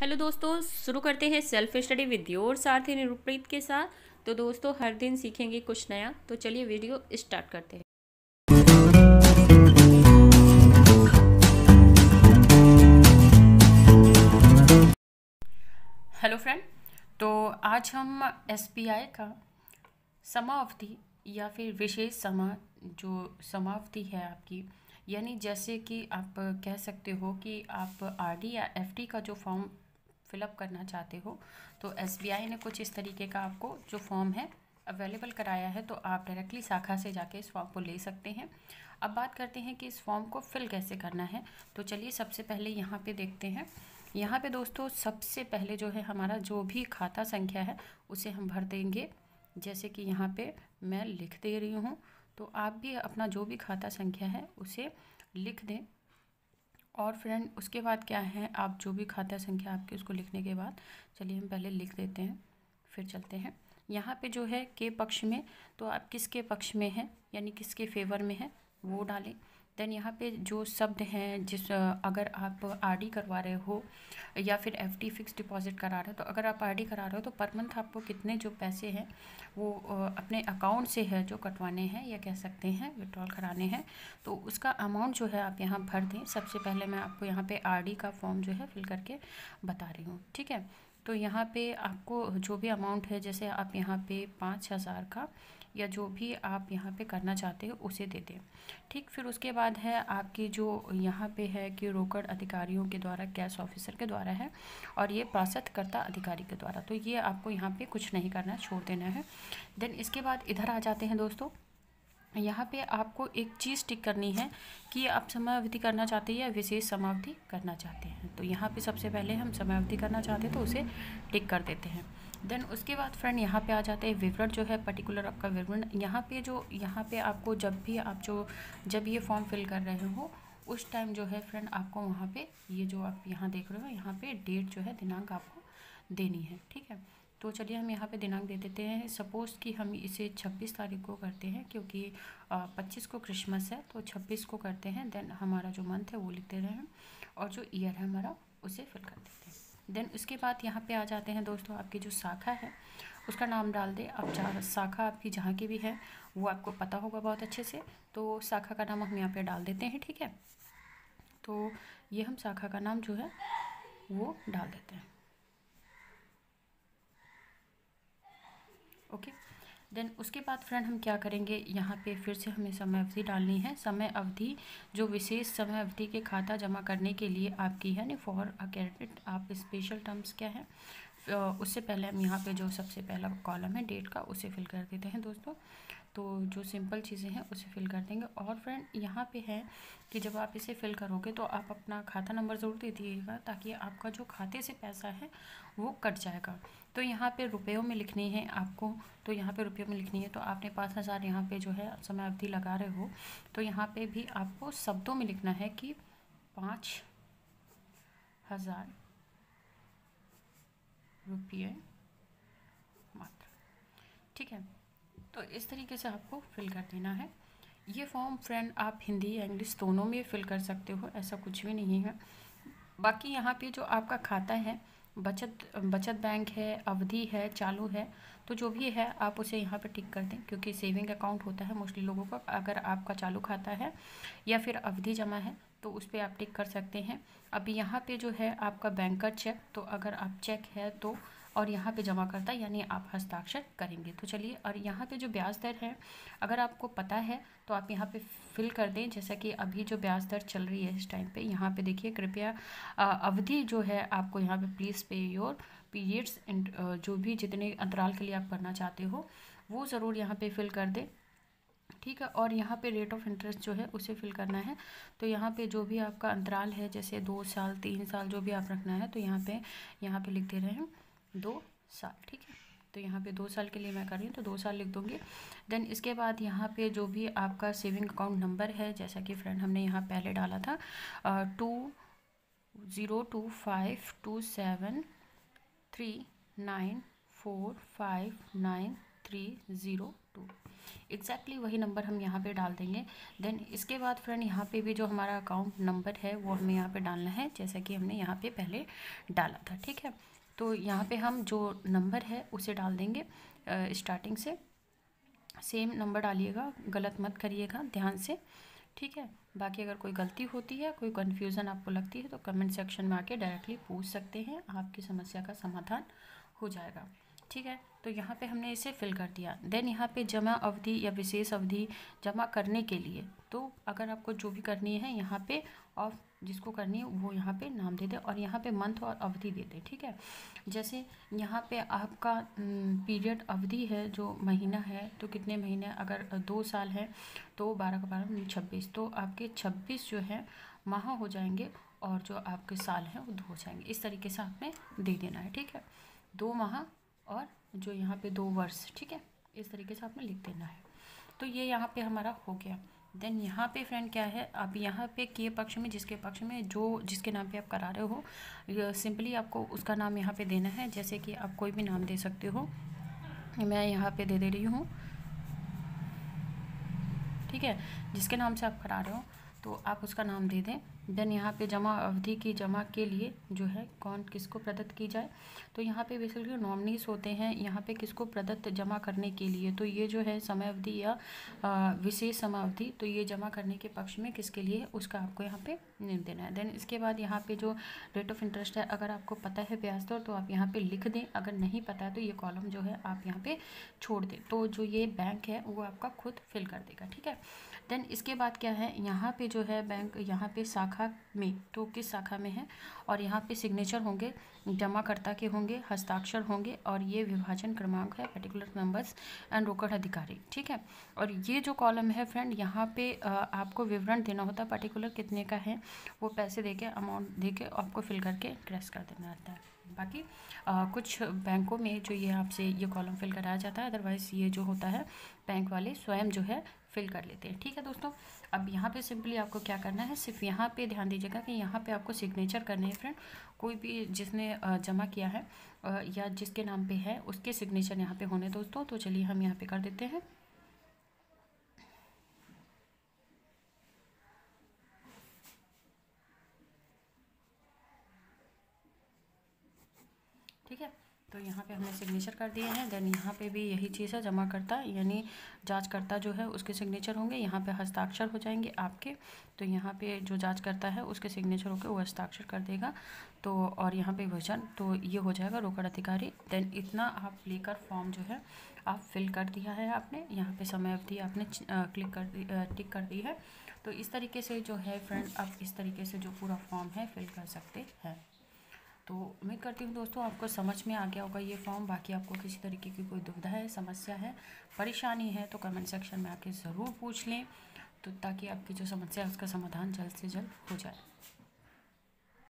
Hello दोस्तों, शुरू करते हैं सेल्फ स्टडी विद योर साथी निरूप्रीत के साथ। तो दोस्तों हर दिन सीखेंगे कुछ नया। तो चलिए वीडियो स्टार्ट करते हैं। हेलो फ्रेंड, तो आज हम एसबीआई का समाअवधि या फिर विशेष जो समाअवधि है आपकी, यानी जैसे कि आप कह सकते हो कि आप आरडी या एफडी का जो फॉर्म फिलअप करना चाहते हो, तो एसबीआई ने कुछ इस तरीके का आपको जो फॉर्म है अवेलेबल कराया है। तो आप डायरेक्टली शाखा से जाके इस फॉर्म को ले सकते हैं। अब बात करते हैं कि इस फॉर्म को फिल कैसे करना है। तो चलिए सबसे पहले यहाँ पे देखते हैं। यहाँ पे दोस्तों सबसे पहले जो है हमारा जो भी खाता संख्या है उसे हम भर देंगे। जैसे कि यहाँ पे मैं लिख दे रही हूँ, तो आप भी अपना जो भी खाता संख्या है उसे लिख दें। और फ्रेंड उसके बाद क्या है, आप जो भी खाता संख्या आपके उसको लिखने के बाद चलिए हम पहले लिख देते हैं, फिर चलते हैं। यहाँ पे जो है के पक्ष में, तो आप किसके पक्ष में हैं यानी किसके फेवर में है वो डालें। देन यहाँ पे जो शब्द हैं अगर आप आरडी करवा रहे हो या फिर एफडी फिक्स डिपॉजिट करा रहे हो, तो अगर आप आरडी करा रहे हो तो पर मंथ आपको कितने जो पैसे हैं वो अपने अकाउंट से है जो कटवाने हैं या कह सकते हैं विड्रॉल कराने हैं, तो उसका अमाउंट जो है आप यहाँ भर दें। सबसे पहले मैं आपको यहाँ पे आरडी का फॉर्म जो है फिल करके बता रही हूँ, ठीक है। तो यहाँ पे आपको जो भी अमाउंट है, जैसे आप यहाँ पे 5,000 का या जो भी आप यहाँ पे करना चाहते हो उसे दे दें, ठीक। फिर उसके बाद है आपकी जो यहाँ पे है कि रोकड़ अधिकारियों के द्वारा, कैश ऑफिसर के द्वारा है और ये प्रासदकर्ता अधिकारी के द्वारा, तो ये आपको यहाँ पे कुछ नहीं करना, छोड़ देना है। देन इसके बाद इधर आ जाते हैं दोस्तों। यहाँ पे आपको एक चीज़ टिक करनी है कि आप समयावधि करना चाहते हैं या विशेष समावधि करना चाहते हैं। तो यहाँ पे सबसे पहले हम समयावधि करना चाहते हैं तो उसे टिक कर देते हैं। देन उसके बाद फ्रेंड यहाँ पे आ जाते हैं विवरण, जो है पर्टिकुलर आपका विवरण। यहाँ पे आपको जब ये फॉर्म फिल कर रहे हो उस टाइम जो है फ्रेंड आपको वहाँ पे ये जो आप यहाँ देख रहे हो यहाँ पे डेट जो है दिनांक आपको देनी है, ठीक है। तो चलिए हम यहाँ पे दिनांक दे देते हैं। सपोज़ कि हम इसे 26 तारीख को करते हैं क्योंकि 25 को क्रिसमस है, तो 26 को करते हैं। देन हमारा जो मंथ है वो लिखते रहे हैं और जो ईयर है हमारा उसे फिल कर देते हैं। देन उसके बाद यहाँ पे आ जाते हैं दोस्तों, आपकी जो शाखा है उसका नाम डाल दें। अब शाखा आपकी जहाँ की भी है वो आपको पता होगा बहुत अच्छे से, तो शाखा का नाम हम यहाँ पे डाल देते हैं, ठीक है। तो ये हम शाखा का नाम जो है वो डाल देते हैं, ओके। देन उसके बाद फ्रेंड हम क्या करेंगे, यहाँ पे फिर से हमें समय अवधि डालनी है। समय अवधि जो विशेष समय अवधि के खाता जमा करने के लिए आपकी है ना, फॉर अ क्रेडिट, आप स्पेशल टर्म्स क्या है उससे पहले हम यहाँ पे जो सबसे पहला कॉलम है डेट का उसे फिल कर देते हैं दोस्तों। तो जो सिंपल चीज़ें हैं उसे फिल कर देंगे। और फ्रेंड यहाँ पे है कि जब आप इसे फिल करोगे तो आप अपना खाता नंबर ज़रूर दे दीजिएगा ताकि आपका जो खाते से पैसा है वो कट जाएगा। तो यहाँ पे रुपयों में लिखनी है आपको, तो यहाँ पे रुपयों में लिखनी है। तो आपने 5,000 यहाँ पे जो है समय अवधि लगा रहे हो, तो यहाँ पे भी आपको शब्दों में लिखना है कि 5,000 रुपये मात्र, ठीक है। तो इस तरीके से आपको फिल कर देना है। ये फॉर्म फ्रेंड आप हिंदी या इंग्लिश दोनों में फिल कर सकते हो, ऐसा कुछ भी नहीं है। बाकी यहाँ पे जो आपका खाता है, बचत बैंक है, अवधि है, चालू है, तो जो भी है आप उसे यहाँ पे टिक कर दें क्योंकि सेविंग अकाउंट होता है मोस्टली लोगों का। अगर आपका चालू खाता है या फिर अवधि जमा है तो उस पर आप टिक कर सकते हैं। अभी यहाँ पे जो है आपका बैंकर चेक, तो अगर आप चेक है तो, और यहाँ पे जमा करता यानी आप हस्ताक्षर करेंगे। तो चलिए, और यहाँ पे जो ब्याज दर है अगर आपको पता है तो आप यहाँ पे फिल कर दें। जैसा कि अभी जो ब्याज दर चल रही है इस टाइम पे, यहाँ पे देखिए कृपया अवधि जो है आपको यहाँ पे प्लीज़ पे योर पीरियड्स एंड जो भी जितने अंतराल के लिए आप करना चाहते हो वो ज़रूर यहाँ पे फिल कर दें, ठीक है। और यहाँ पे रेट ऑफ इंटरेस्ट जो है उसे फिल करना है। तो यहाँ पे जो भी आपका अंतराल है, जैसे 2 साल 3 साल जो भी आप रखना है, तो यहाँ पे लिख दे रहे हैं 2 साल, ठीक है। तो यहाँ पे 2 साल के लिए मैं कर रही हूँ तो 2 साल लिख दूँगी। देन इसके बाद यहाँ पे जो भी आपका सेविंग अकाउंट नंबर है, जैसा कि फ्रेंड हमने यहाँ पहले डाला था 202527394593 6302 एग्जैक्टली वही नंबर हम यहाँ पे डाल देंगे। देन इसके बाद फ्रेंड यहाँ पे भी जो हमारा अकाउंट नंबर है वो हमें यहाँ पे डालना है, जैसा कि हमने यहाँ पे पहले डाला था। ठीक है, तो यहाँ पे हम जो नंबर है उसे डाल देंगे। स्टार्टिंग से सेम नंबर डालिएगा, गलत मत करिएगा, ध्यान से। ठीक है, बाकी अगर कोई गलती होती है, कोई कन्फ्यूज़न आपको लगती है तो कमेंट सेक्शन में आके डायरेक्टली पूछ सकते हैं, आपकी समस्या का समाधान हो जाएगा। ठीक है, तो यहाँ पे हमने इसे फिल कर दिया। देन यहाँ पे जमा अवधि या विशेष अवधि जमा करने के लिए, तो अगर आपको जो भी करनी है यहाँ पे ऑफ जिसको करनी है वो यहाँ पे नाम दे दे और यहाँ पे मंथ और अवधि दे दे। ठीक है, जैसे यहाँ पे आपका पीरियड अवधि है जो महीना है, तो कितने महीने, अगर 2 साल है तो 12 का 12 26, तो आपके 26 जो है माह हो जाएंगे और जो आपके साल हैं वो 2 हो जाएंगे। इस तरीके से आपने दे देना है। ठीक है, 2 माह और जो यहाँ पे 2 वर्ष। ठीक है, इस तरीके से आपने लिख देना है। तो ये यहाँ पे हमारा हो गया। देन यहाँ पे फ्रेंड क्या है, आप यहाँ पे किए पक्ष में जिसके पक्ष में जो जिसके नाम पे आप करा रहे हो, सिंपली आपको उसका नाम यहाँ पे देना है। जैसे कि आप कोई भी नाम दे सकते हो, मैं यहाँ पे दे रही हूँ। ठीक है, जिसके नाम से आप करा रहे हो तो आप उसका नाम दे दें। देन यहाँ पे जमा अवधि की जमा के लिए जो है कौन किसको प्रदत्त की जाए, तो यहाँ पे बेसिकली नॉमिनीज होते हैं यहाँ पे किसको प्रदत्त जमा करने के लिए। तो ये जो है समय अवधि या विशेष समय अवधि, तो ये जमा करने के पक्ष में किसके लिए उसका आपको यहाँ पे निर्णय देना है। देन इसके बाद यहाँ पे जो रेट ऑफ इंटरेस्ट है, अगर आपको पता है ब्याज दर तो आप यहाँ पे लिख दें, अगर नहीं पता है तो ये कॉलम जो है आप यहाँ पे छोड़ दें, तो जो ये बैंक है वो आपका खुद फिल कर देगा। ठीक है, देन इसके बाद क्या है, यहाँ पे जो है बैंक यहाँ पे शाखा में, तो किस शाखा में है, और यहाँ पे सिग्नेचर होंगे, जमाकर्ता के होंगे, हस्ताक्षर होंगे, और ये विभाजन क्रमांक है, पर्टिकुलर नंबर्स एंड रोकड़ अधिकारी। ठीक है, और ये जो कॉलम है फ्रेंड यहाँ पे आपको विवरण देना होता है, पर्टिकुलर कितने का है वो पैसे देके अमाउंट देके आपको फिल करके ट्रेस कर देना रहता है। बाकी कुछ बैंकों में जो ये आपसे ये कॉलम फिल कराया जाता है, अदरवाइज़ ये जो होता है बैंक वाले स्वयं जो है फिल कर लेते हैं। ठीक है दोस्तों, अब यहाँ पे सिंपली आपको क्या करना है, सिर्फ यहाँ पे ध्यान दीजिएगा कि यहाँ पे आपको सिग्नेचर करने हैं फ्रेंड। कोई भी जिसने जमा किया है या जिसके नाम पे है उसके सिग्नेचर यहाँ पे होने दोस्तों। तो चलिए हम यहाँ पे कर देते हैं। ठीक है, तो यहाँ पे हमने सिग्नेचर कर दिए हैं। देन यहाँ पे भी यही चीज़ है, जमाकर्ता यानी जांचकर्ता जो है उसके सिग्नेचर होंगे, यहाँ पे हस्ताक्षर हो जाएंगे आपके। तो यहाँ पे जो जांच करता है उसके सिग्नेचर होकर वो हस्ताक्षर कर देगा। तो और यहाँ पे वजन, तो ये हो जाएगा रोकड़ अधिकारी। देन इतना आप लेकर फॉर्म जो है आप फिल कर दिया है आपने, यहाँ पे समय अवधि आपने टिक कर दी है। तो इस तरीके से जो है फ्रेंड आप इस तरीके से जो पूरा फॉर्म है फिल कर सकते हैं। तो उम्मीद करती हूँ दोस्तों आपको समझ में आ गया होगा ये फॉर्म। बाकी आपको किसी तरीके की कोई दुविधा है, समस्या है, परेशानी है तो कमेंट सेक्शन में आके ज़रूर पूछ लें, तो ताकि आपकी जो समस्या है उसका समाधान जल्द से जल्द हो जाए।